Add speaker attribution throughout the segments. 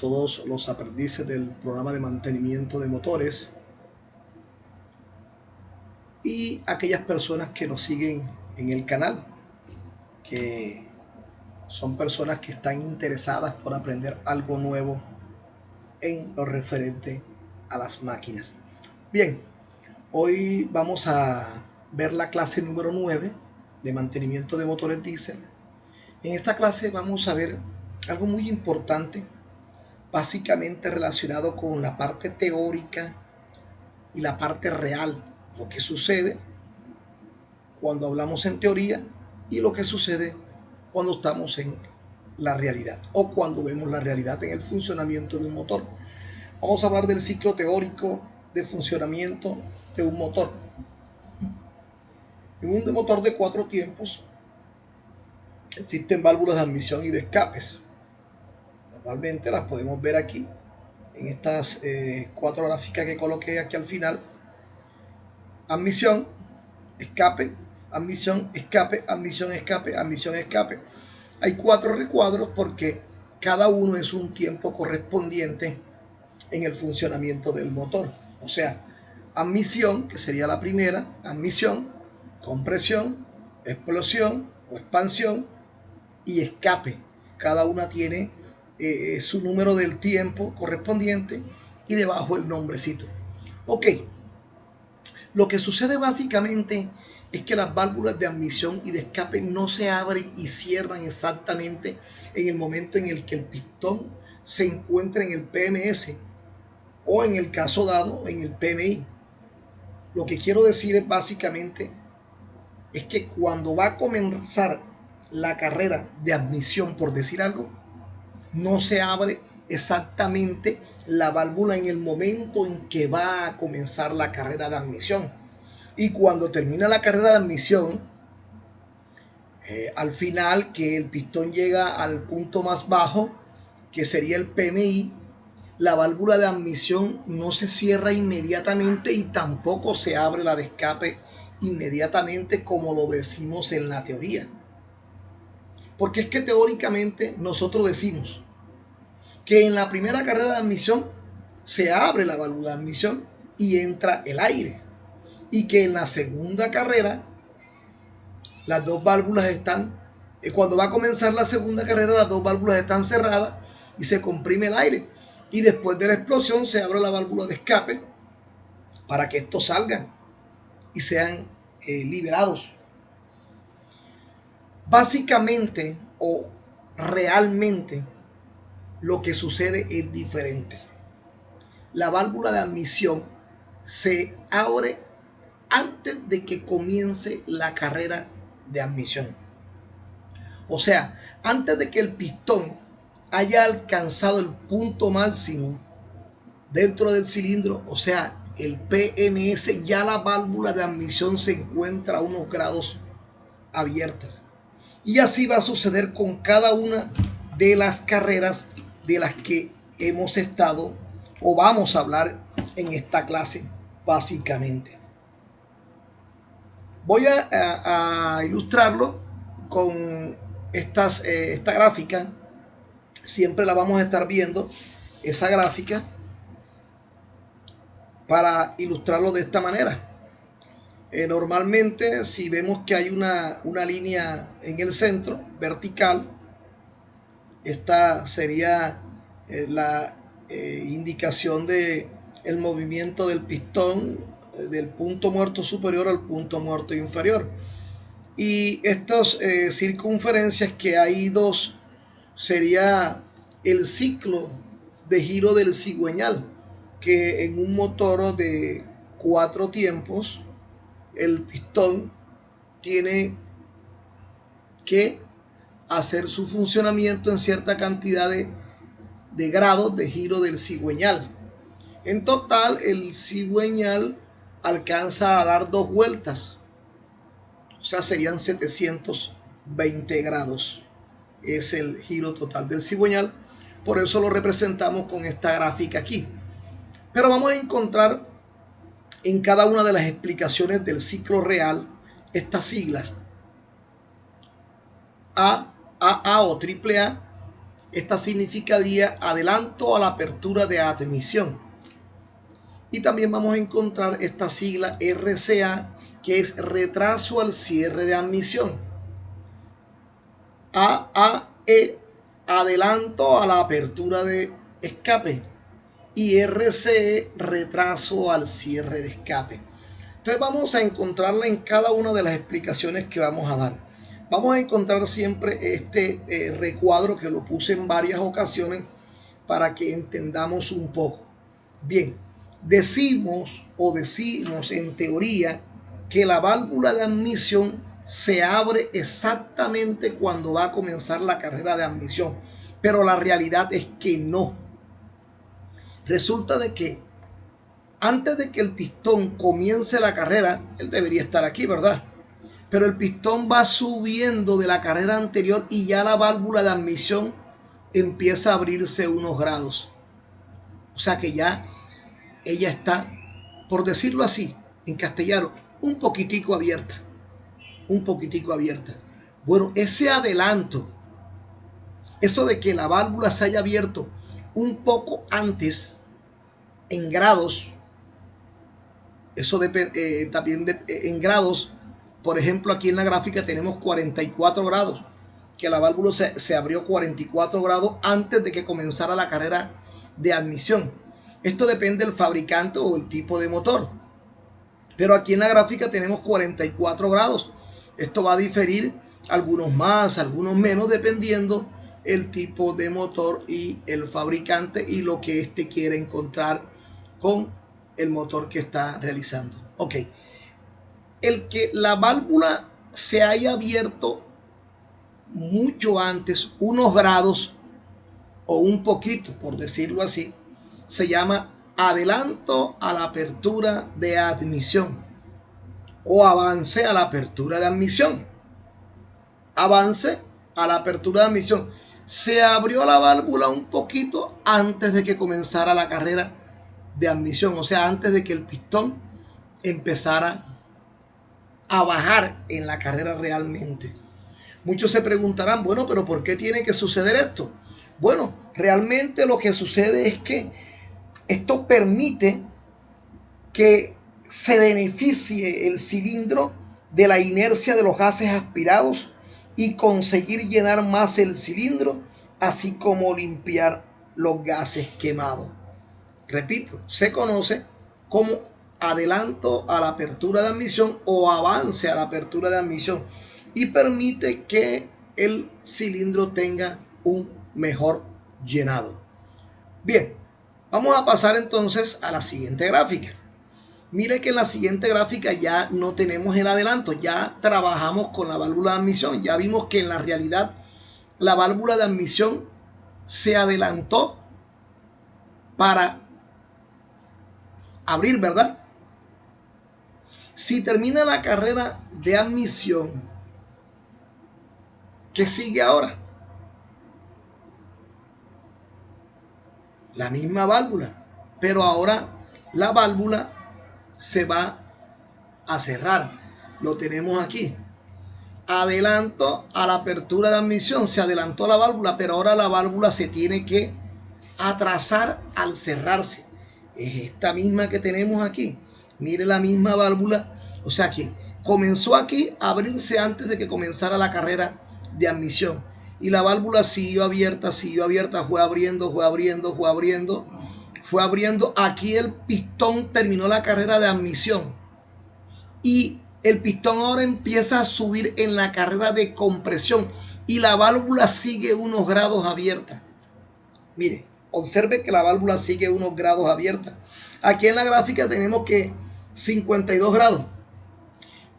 Speaker 1: todos los aprendices del programa de mantenimiento de motores y aquellas personas que nos siguen en el canal, que son personas que están interesadas por aprender algo nuevo en lo referente a las máquinas. Bien, hoy vamos a ver la clase número 9 de mantenimiento de motores diésel. En esta clase vamos a ver algo muy importante, básicamente relacionado con la parte teórica y la parte real, lo que sucede cuando hablamos en teoría y lo que sucede cuando estamos en la realidad o cuando vemos la realidad en el funcionamiento de un motor. Vamos a hablar del ciclo teórico de funcionamiento de un motor. En un motor de 4 tiempos existen válvulas de admisión y de escapes. Normalmente las podemos ver aquí en estas 4 gráficas que coloqué aquí al final. Admisión, escape, admisión, escape, admisión, escape, admisión, escape. Hay 4 recuadros porque cada uno es un tiempo correspondiente en el funcionamiento del motor. O sea, admisión, que sería la primera, admisión, compresión, explosión o expansión y escape. Cada una tiene su número del tiempo correspondiente y debajo el nombrecito. Ok, lo que sucede básicamente es que las válvulas de admisión y de escape no se abren y cierran exactamente en el momento en el que el pistón se encuentra en el PMS o en el caso dado en el PMI. Lo que quiero decir es básicamente es que cuando va a comenzar la carrera de admisión, por decir algo, no se abre exactamente la válvula en el momento en que va a comenzar la carrera de admisión. Y cuando termina la carrera de admisión, al final que el pistón llega al punto más bajo, que sería el PMI, la válvula de admisión no se cierra inmediatamente y tampoco se abre la de escape inmediatamente como lo decimos en la teoría. Porque es que teóricamente nosotros decimos que en la primera carrera de admisión se abre la válvula de admisión y entra el aire. Y que en la segunda carrera las dos válvulas están, cuando va a comenzar la segunda carrera, las dos válvulas están cerradas y se comprime el aire. Y después de la explosión se abre la válvula de escape para que estos salgan y sean liberados. Básicamente o realmente lo que sucede es diferente. La válvula de admisión se abre antes de que comience la carrera de admisión. O sea, antes de que el pistón haya alcanzado el punto máximo dentro del cilindro, o sea, el PMS, ya la válvula de admisión se encuentra a unos grados abiertas. Y así va a suceder con cada una de las carreras de las que hemos estado o vamos a hablar en esta clase básicamente. Voy a ilustrarlo con esta gráfica. Siempre la vamos a estar viendo, esa gráfica, para ilustrarlo de esta manera. Normalmente, si vemos que hay una línea en el centro, vertical, esta sería la indicación de el movimiento del pistón del punto muerto superior al punto muerto inferior. Y estas circunferencias que hay dos sería el ciclo de giro del cigüeñal, que en un motor de 4 tiempos el pistón tiene que hacer su funcionamiento en cierta cantidad de grados de giro del cigüeñal. En total, el cigüeñal alcanza a dar 2 vueltas, o sea, serían 720 grados. Es el giro total del cigüeñal, por eso lo representamos con esta gráfica aquí. Pero vamos a encontrar en cada una de las explicaciones del ciclo real estas siglas: AA o AAA Esta significaría adelanto a la apertura de admisión. Y también vamos a encontrar esta sigla RCA, que es retraso al cierre de admisión. AAE, adelanto a la apertura de escape. Y RCE, retraso al cierre de escape. Entonces vamos a encontrarla en cada una de las explicaciones que vamos a dar. Vamos a encontrar siempre este recuadro que lo puse en varias ocasiones para que entendamos un poco. Bien, decimos en teoría que la válvula de admisión se abre exactamente cuando va a comenzar la carrera de admisión, pero la realidad es que no. Resulta de que antes de que el pistón comience la carrera, él debería estar aquí, ¿verdad? Pero el pistón va subiendo de la carrera anterior y ya la válvula de admisión empieza a abrirse unos grados. O sea que ya ella está, por decirlo así, en castellano, un poquitico abierta. Un poquitico abierta. Bueno, ese adelanto, eso de que la válvula se haya abierto un poco antes, en grados, eso también en grados. Por ejemplo, aquí en la gráfica tenemos 44 grados, que la válvula se abrió 44 grados antes de que comenzara la carrera de admisión. Esto depende del fabricante o el tipo de motor. Pero aquí en la gráfica tenemos 44 grados. Esto va a diferir, algunos más, algunos menos, dependiendo el tipo de motor y el fabricante y lo que éste quiere encontrar con el motor que está realizando. Ok. El que la válvula se haya abierto mucho antes, unos grados o un poquito, por decirlo así, se llama adelanto a la apertura de admisión o avance a la apertura de admisión. Avance a la apertura de admisión. Se abrió la válvula un poquito antes de que comenzara la carrera de admisión, o sea, antes de que el pistón empezara a bajar en la carrera realmente. Muchos se preguntarán, bueno, pero ¿por qué tiene que suceder esto? Bueno, realmente lo que sucede es que esto permite que se beneficie el cilindro de la inercia de los gases aspirados y conseguir llenar más el cilindro, así como limpiar los gases quemados. Repito, se conoce como adelanto a la apertura de admisión o avance a la apertura de admisión y permite que el cilindro tenga un mejor llenado. Bien, vamos a pasar entonces a la siguiente gráfica. Mire que en la siguiente gráfica ya no tenemos el adelanto, ya trabajamos con la válvula de admisión, ya vimos que en la realidad la válvula de admisión se adelantó para abrir, ¿verdad? Si termina la carrera de admisión, ¿qué sigue ahora? La misma válvula, pero ahora la válvula se va a cerrar. Lo tenemos aquí. Adelanto a la apertura de admisión. Se adelantó la válvula, pero ahora la válvula se tiene que atrasar al cerrarse. Es esta misma que tenemos aquí. Mire la misma válvula. O sea que comenzó aquí a abrirse antes de que comenzara la carrera de admisión. Y la válvula siguió abierta, fue abriendo, fue abriendo, fue abriendo, fue abriendo. Aquí el pistón terminó la carrera de admisión. Y el pistón ahora empieza a subir en la carrera de compresión. Y la válvula sigue unos grados abierta. Mire, observe que la válvula sigue unos grados abierta. Aquí en la gráfica tenemos que 52 grados.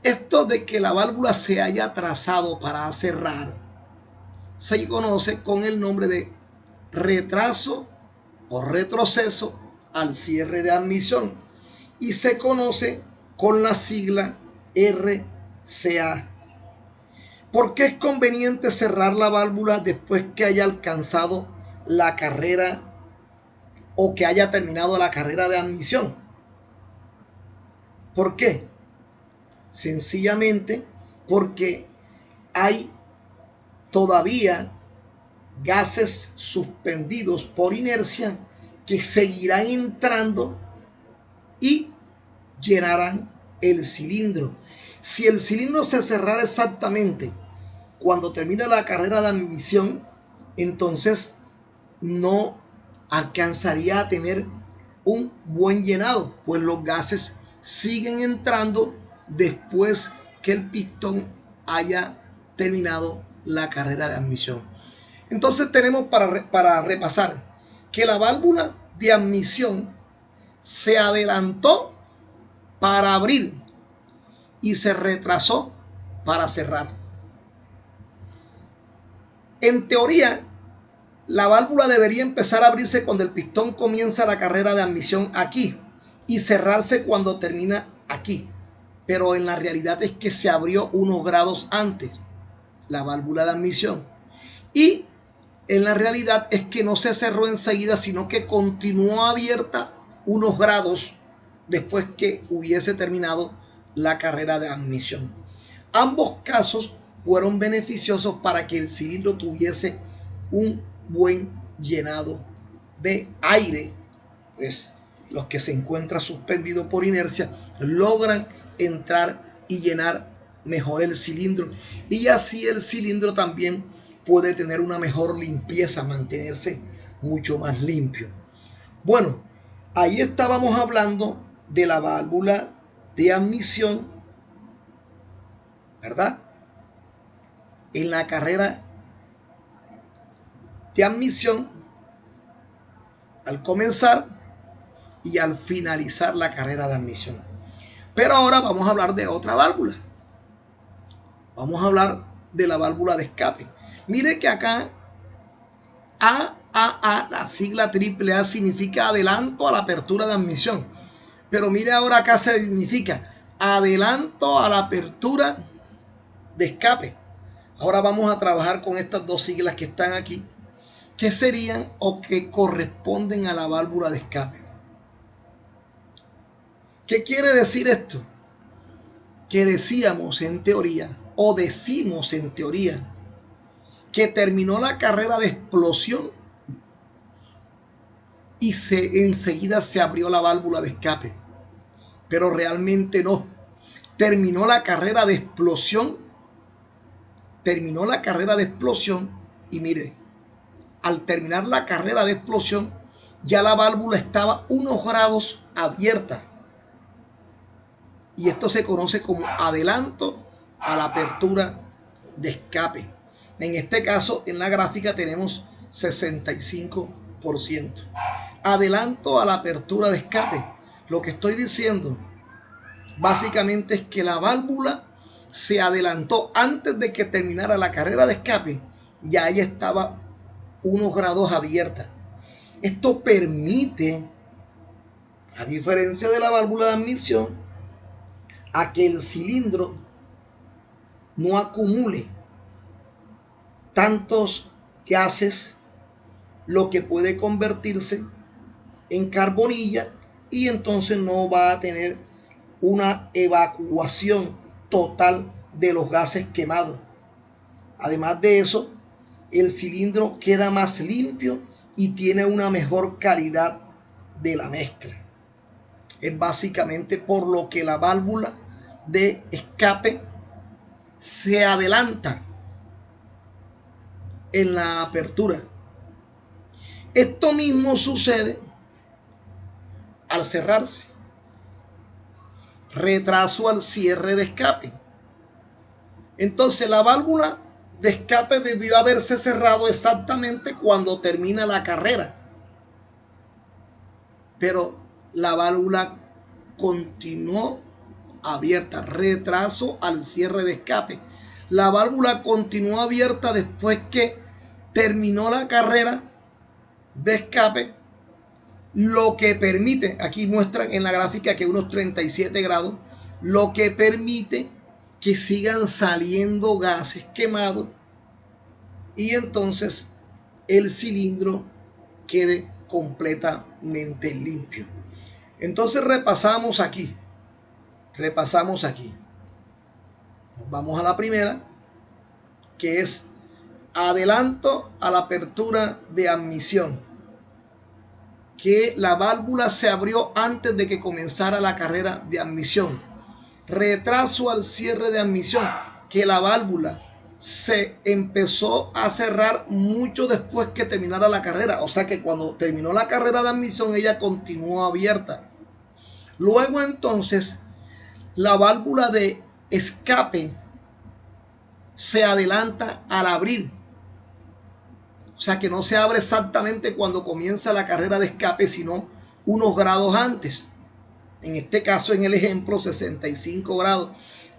Speaker 1: Esto de que la válvula se haya trazado para cerrar se conoce con el nombre de retraso o retroceso al cierre de admisión y se conoce con la sigla RCA. ¿Por qué es conveniente cerrar la válvula después que haya alcanzado la carrera o que haya terminado la carrera de admisión? ¿Por qué? Sencillamente porque hay todavía gases suspendidos por inercia que seguirán entrando y llenarán el cilindro. Si el cilindro se cerrara exactamente cuando termina la carrera de admisión, entonces no alcanzaría a tener un buen llenado, pues los gases siguen entrando después que el pistón haya terminado la carrera de admisión. Entonces tenemos para repasar que la válvula de admisión se adelantó para abrir y se retrasó para cerrar. En teoría, la válvula debería empezar a abrirse cuando el pistón comienza la carrera de admisión aquí y cerrarse cuando termina aquí. Pero en la realidad es que se abrió unos grados antes la válvula de admisión. Y en la realidad es que no se cerró enseguida, sino que continuó abierta unos grados después que hubiese terminado la carrera de admisión. Ambos casos fueron beneficiosos para que el cilindro tuviese un buen llenado de aire, pues los que se encuentran suspendidos por inercia logran entrar y llenar mejor el cilindro, y así el cilindro también puede tener una mejor limpieza, mantenerse mucho más limpio. Bueno, ahí estábamos hablando de la válvula de admisión, ¿verdad? En la carrera de admisión, al comenzar y al finalizar la carrera de admisión. Pero ahora vamos a hablar de otra válvula. Vamos a hablar de la válvula de escape. Mire que acá AAA, la sigla AAA, significa adelanto a la apertura de admisión. Pero mire ahora acá se significa adelanto a la apertura de escape. Ahora vamos a trabajar con estas dos siglas que están aquí, que serían o que corresponden a la válvula de escape. ¿Qué quiere decir esto? Que decíamos en teoría, o decimos en teoría, que terminó la carrera de explosión y enseguida se abrió la válvula de escape. Pero realmente no. Terminó la carrera de explosión. Terminó la carrera de explosión y mire, al terminar la carrera de explosión, ya la válvula estaba unos grados abierta. Y esto se conoce como adelanto a la apertura de escape. En este caso, en la gráfica tenemos 65%. Adelanto a la apertura de escape. Lo que estoy diciendo básicamente es que la válvula se adelantó antes de que terminara la carrera de escape. Ya ella estaba unos grados abierta. Esto permite, a diferencia de la válvula de admisión, a que el cilindro no acumule tantos gases, lo que puede convertirse en carbonilla, y entonces no va a tener una evacuación total de los gases quemados. Además de eso, el cilindro queda más limpio y tiene una mejor calidad de la mezcla. Es básicamente por lo que la válvula de escape se adelanta en la apertura. Esto mismo sucede al cerrarse. Retraso al cierre de escape. Entonces la válvula de escape debió haberse cerrado exactamente cuando termina la carrera. Pero la válvula continuó abierta. Retraso al cierre de escape. La válvula continuó abierta después que terminó la carrera de escape, lo que permite, aquí muestran en la gráfica que unos 37 grados, lo que permite que sigan saliendo gases quemados y entonces el cilindro quede completamente limpio. Entonces repasamos aquí. Nos vamos a la primera, que es Adelanto a la apertura de admisión, que la válvula se abrió antes de que comenzara la carrera de admisión. Retraso al cierre de admisión, que la válvula se empezó a cerrar mucho después que terminara la carrera. O sea que cuando terminó la carrera de admisión, ella continuó abierta. Luego entonces, la válvula de escape se adelanta al abrir. O sea que no se abre exactamente cuando comienza la carrera de escape, sino unos grados antes. En este caso, en el ejemplo, 65 grados.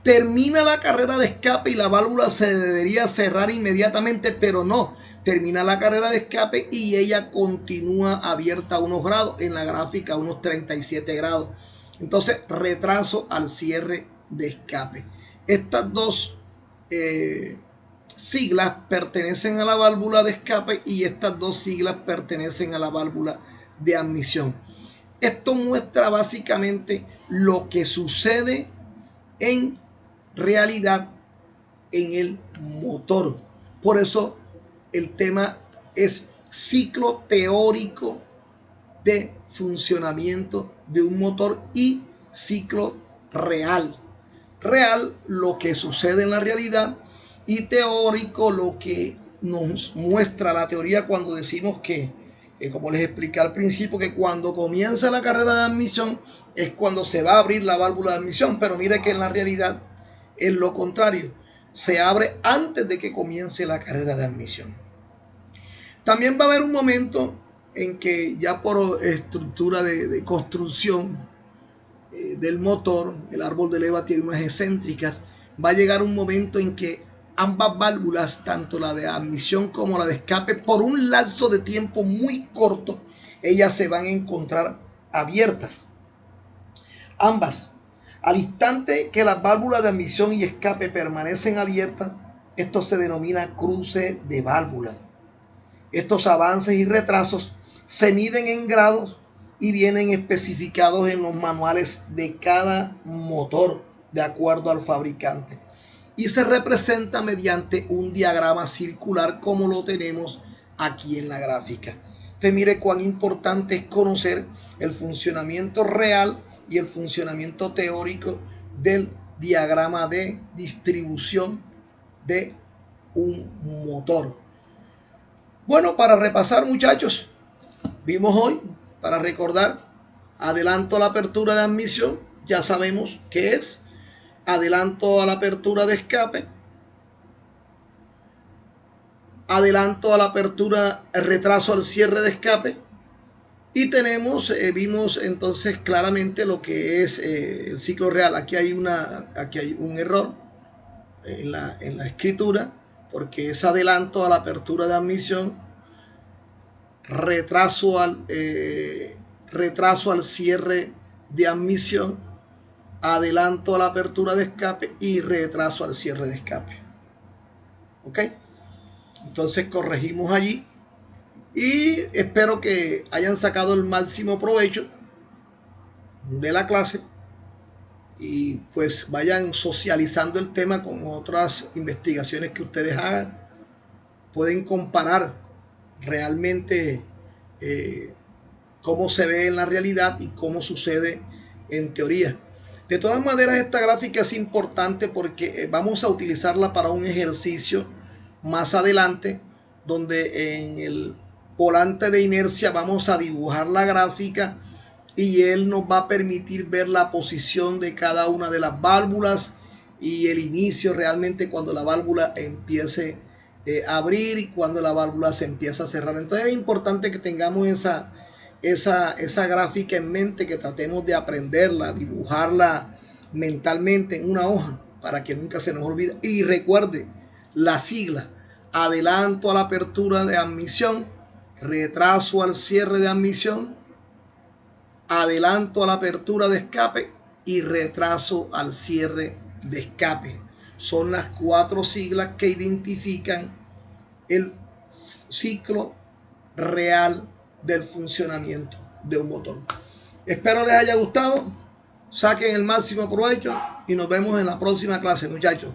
Speaker 1: Termina la carrera de escape y la válvula se debería cerrar inmediatamente, pero no. Termina la carrera de escape y ella continúa abierta a unos grados. En la gráfica, unos 37 grados. Entonces, retraso al cierre de escape. Estas dos siglas pertenecen a la válvula de escape y estas dos siglas pertenecen a la válvula de admisión. Esto muestra básicamente lo que sucede en realidad en el motor. Por eso el tema es ciclo teórico de funcionamiento de un motor y ciclo real. Real, lo que sucede en la realidad, y teórico, lo que nos muestra la teoría cuando decimos que, como les expliqué al principio, que cuando comienza la carrera de admisión es cuando se va a abrir la válvula de admisión, pero mire que en la realidad es lo contrario, se abre antes de que comience la carrera de admisión. También va a haber un momento en que ya por estructura de construcción del motor, el árbol de leva tiene unas excéntricas, va a llegar un momento en que ambas válvulas, tanto la de admisión como la de escape, por un lapso de tiempo muy corto, ellas se van a encontrar abiertas. Ambas. Al instante que las válvulas de admisión y escape permanecen abiertas, esto se denomina cruce de válvulas. Estos avances y retrasos se miden en grados y vienen especificados en los manuales de cada motor de acuerdo al fabricante. Y se representa mediante un diagrama circular como lo tenemos aquí en la gráfica. Usted mire cuán importante es conocer el funcionamiento real y el funcionamiento teórico del diagrama de distribución de un motor. Bueno, para repasar, muchachos, vimos hoy, para recordar, adelanto a la apertura de admisión, ya sabemos qué es. Adelanto a la apertura de escape, adelanto a la apertura, retraso al cierre de escape, y tenemos, vimos entonces claramente lo que es el ciclo real. Aquí hay un error en la escritura, porque es adelanto a la apertura de admisión, retraso al cierre de admisión, adelanto a la apertura de escape y retraso al cierre de escape. ¿Ok? Entonces corregimos allí y espero que hayan sacado el máximo provecho de la clase y pues vayan socializando el tema con otras investigaciones que ustedes hagan. Pueden comparar realmente cómo se ve en la realidad y cómo sucede en teoría. De todas maneras, esta gráfica es importante porque vamos a utilizarla para un ejercicio más adelante, donde en el volante de inercia vamos a dibujar la gráfica y él nos va a permitir ver la posición de cada una de las válvulas y el inicio realmente cuando la válvula empiece a abrir y cuando la válvula se empieza a cerrar. Entonces es importante que tengamos esa gráfica en mente, que tratemos de aprenderla, dibujarla mentalmente en una hoja para que nunca se nos olvide. Y recuerde la sigla: adelanto a la apertura de admisión, retraso al cierre de admisión, adelanto a la apertura de escape y retraso al cierre de escape. Son las 4 siglas que identifican el ciclo real del funcionamiento de un motor. Espero les haya gustado, saquen el máximo provecho y nos vemos en la próxima clase, muchachos.